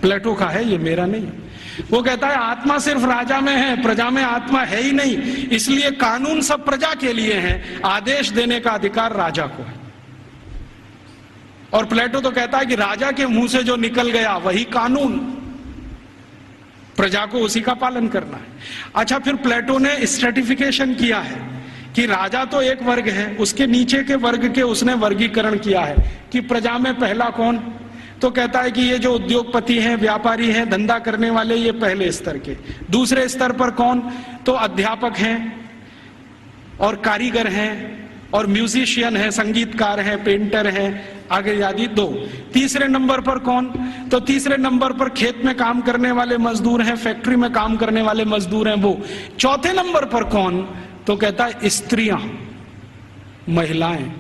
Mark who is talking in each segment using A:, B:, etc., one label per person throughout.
A: प्लेटो का है, ये मेरा नहीं है। वो कहता है आत्मा सिर्फ राजा में है, प्रजा में आत्मा है ही नहीं, इसलिए कानून सब प्रजा के लिए हैं, आदेश देने का अधिकार राजा को है। और प्लेटो तो कहता है कि राजा के मुंह से जो निकल गया वही कानून, प्रजा को उसी का पालन करना है। अच्छा, फिर प्लेटो ने स्ट्रेटिफिकेशन किया है कि राजा तो एक वर्ग है, उसके नीचे के वर्ग के उसने वर्गीकरण किया है कि प्रजा में पहला कौन, तो कहता है कि ये जो उद्योगपति हैं, व्यापारी हैं, धंधा करने वाले, ये पहले स्तर के। दूसरे स्तर पर कौन, तो अध्यापक हैं और कारीगर हैं और म्यूजिशियन है, संगीतकार है, पेंटर है, आगे आदि 2। तीसरे नंबर पर कौन, तो तीसरे नंबर पर खेत में काम करने वाले मजदूर हैं, फैक्ट्री में काम करने वाले मजदूर हैं वो। चौथे नंबर पर कौन, तो कहता है स्त्रियां, महिलाएं,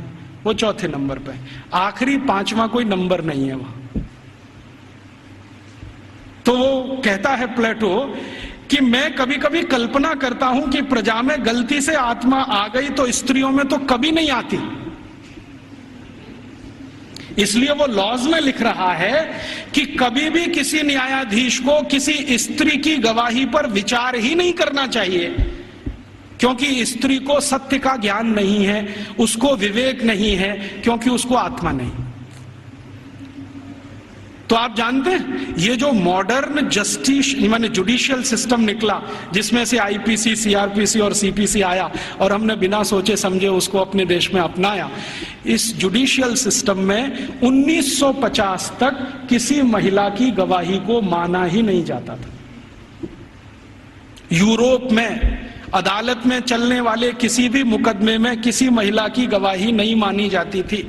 A: वो चौथे नंबर पे। आखिरी 5वां कोई नंबर नहीं है वहां। तो वो कहता है प्लेटो कि मैं कभी कभी कल्पना करता हूं कि प्रजा में गलती से आत्मा आ गई तो स्त्रियों में तो कभी नहीं आती, इसलिए वो लॉज में लिख रहा है कि कभी भी किसी न्यायाधीश को किसी स्त्री की गवाही पर विचार ही नहीं करना चाहिए, क्योंकि स्त्री को सत्य का ज्ञान नहीं है, उसको विवेक नहीं है, क्योंकि उसको आत्मा नहीं। तो आप जानते हैं ये जो मॉडर्न जस्टिस माने जुडिशियल सिस्टम निकला, जिसमें से आईपीसी, सीआरपीसी और सीपीसी आया और हमने बिना सोचे समझे उसको अपने देश में अपनाया, इस जुडिशियल सिस्टम में 1950 तक किसी महिला की गवाही को माना ही नहीं जाता था। यूरोप में अदालत में चलने वाले किसी भी मुकदमे में किसी महिला की गवाही नहीं मानी जाती थी।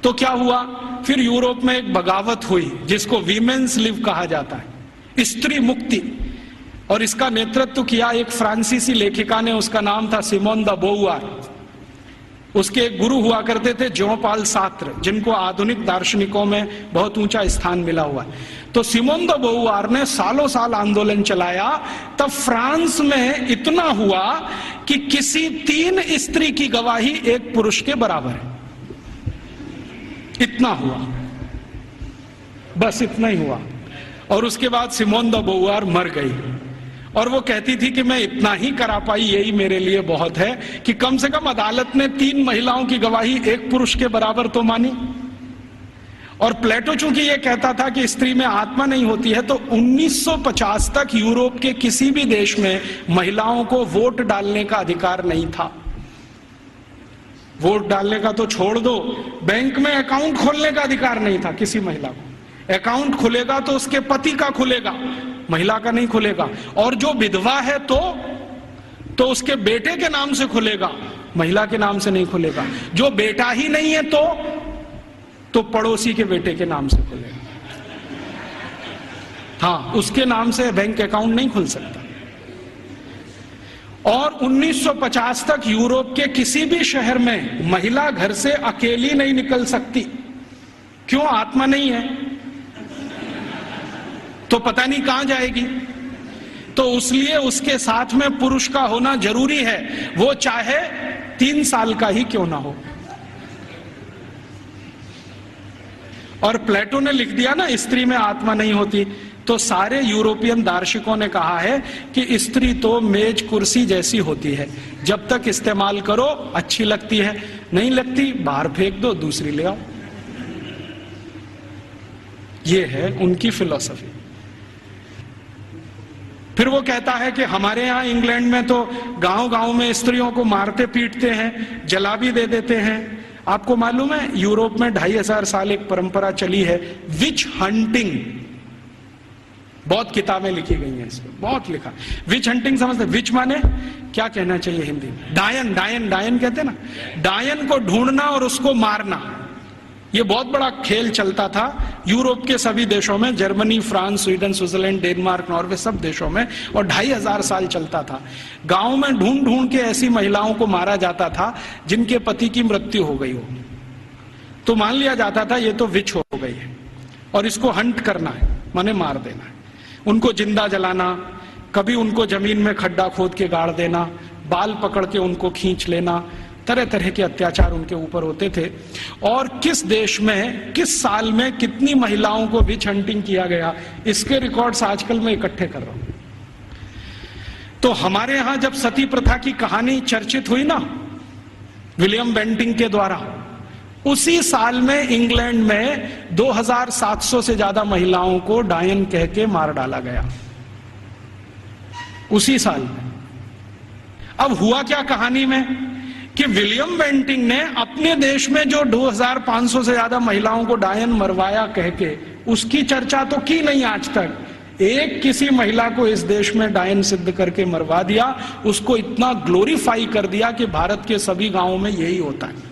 A: तो क्या हुआ, फिर यूरोप में एक बगावत हुई जिसको वीमेन्स लिव कहा जाता है, स्त्री मुक्ति, और इसका नेतृत्व किया एक फ्रांसीसी लेखिका ने, उसका नाम था सिमोन द बोउआर। उसके एक गुरु हुआ करते थे जॉन पॉल सार्त्र, जिनको आधुनिक दार्शनिकों में बहुत ऊंचा स्थान मिला हुआ है। तो सिमोन द बोउआर ने सालों साल आंदोलन चलाया, तब फ्रांस में इतना हुआ कि किसी 3 स्त्री की गवाही एक पुरुष के बराबर है, इतना हुआ, बस इतना ही हुआ। और उसके बाद सिमोन द बोउआर मर गई और वो कहती थी कि मैं इतना ही करा पाई, यही मेरे लिए बहुत है कि कम से कम अदालत ने 3 महिलाओं की गवाही एक पुरुष के बराबर तो मानी। और प्लेटो चूंकि ये कहता था कि स्त्री में आत्मा नहीं होती है, तो 1950 तक यूरोप के किसी भी देश में महिलाओं को वोट डालने का अधिकार नहीं था। वोट डालने का तो छोड़ दो, बैंक में अकाउंट खोलने का अधिकार नहीं था किसी महिला को। अकाउंट खुलेगा तो उसके पति का खुलेगा, महिला का नहीं खुलेगा। और जो विधवा है तो उसके बेटे के नाम से खुलेगा, महिला के नाम से नहीं खुलेगा। जो बेटा ही नहीं है तो पड़ोसी के बेटे के नाम से खुलेगा। हाँ, उसके नाम से बैंक अकाउंट नहीं खुल सकता। और 1950 तक यूरोप के किसी भी शहर में महिला घर से अकेली नहीं निकल सकती। क्यों? आत्मा नहीं है तो पता नहीं कहां जाएगी। तो इसलिए उसके साथ में पुरुष का होना जरूरी है, वो चाहे 3 साल का ही क्यों ना हो। और प्लेटो ने लिख दिया ना स्त्री में आत्मा नहीं होती, तो सारे यूरोपियन दार्शनिकों ने कहा है कि स्त्री तो मेज कुर्सी जैसी होती है, जब तक इस्तेमाल करो अच्छी लगती है, नहीं लगती बाहर फेंक दो, दूसरी ले आओ। ये है उनकी फिलॉसफी। फिर वो कहता है कि हमारे यहां इंग्लैंड में तो गांव-गांव में स्त्रियों को मारते पीटते हैं, जला भी दे देते हैं। आपको मालूम है यूरोप में 2500 साल एक परंपरा चली है विच हंटिंग। बहुत किताबें लिखी गई हैं इस पर, बहुत लिखा। विच हंटिंग समझते? विच माने क्या कहना चाहिए हिंदी में? डायन, डायन, डायन कहते ना, डायन को ढूंढना और उसको मारना। ये बहुत बड़ा खेल चलता था यूरोप के सभी देशों में, Germany, France, Sweden, Switzerland, Denmark, Norway, सब देशों में, और 2500 साल चलता था। गांव में ढूंढ ढूंढ के ऐसी महिलाओं को मारा जाता था जिनके पति की मृत्यु हो गई हो। तो मान लिया जाता था ये तो विच हो गई है और इसको हंट करना है, माने मार देना है। उनको जिंदा जलाना, कभी उनको जमीन में खड्डा खोद के गाड़ देना, बाल पकड़ के उनको खींच लेना, तरह तरह के अत्याचार उनके ऊपर होते थे, और किस देश में किस साल में कितनी महिलाओं को विच हंटिंग किया गया, इसके रिकॉर्ड्स आजकल मैं इकट्ठे कर रहा हूं। तो हमारे यहां जब सती प्रथा की कहानी चर्चित हुई ना विलियम बेंटिंक के द्वारा, उसी साल में इंग्लैंड में 2700 से ज्यादा महिलाओं को डायन कह के मार डाला गया, उसी साल में। अब हुआ क्या कहानी में कि विलियम बेंटिंक ने अपने देश में जो 2500 से ज्यादा महिलाओं को डायन मरवाया कह के, उसकी चर्चा तो की नहीं आज तक। एक किसी महिला को इस देश में डायन सिद्ध करके मरवा दिया, उसको इतना ग्लोरीफाई कर दिया कि भारत के सभी गांवों में यही होता है।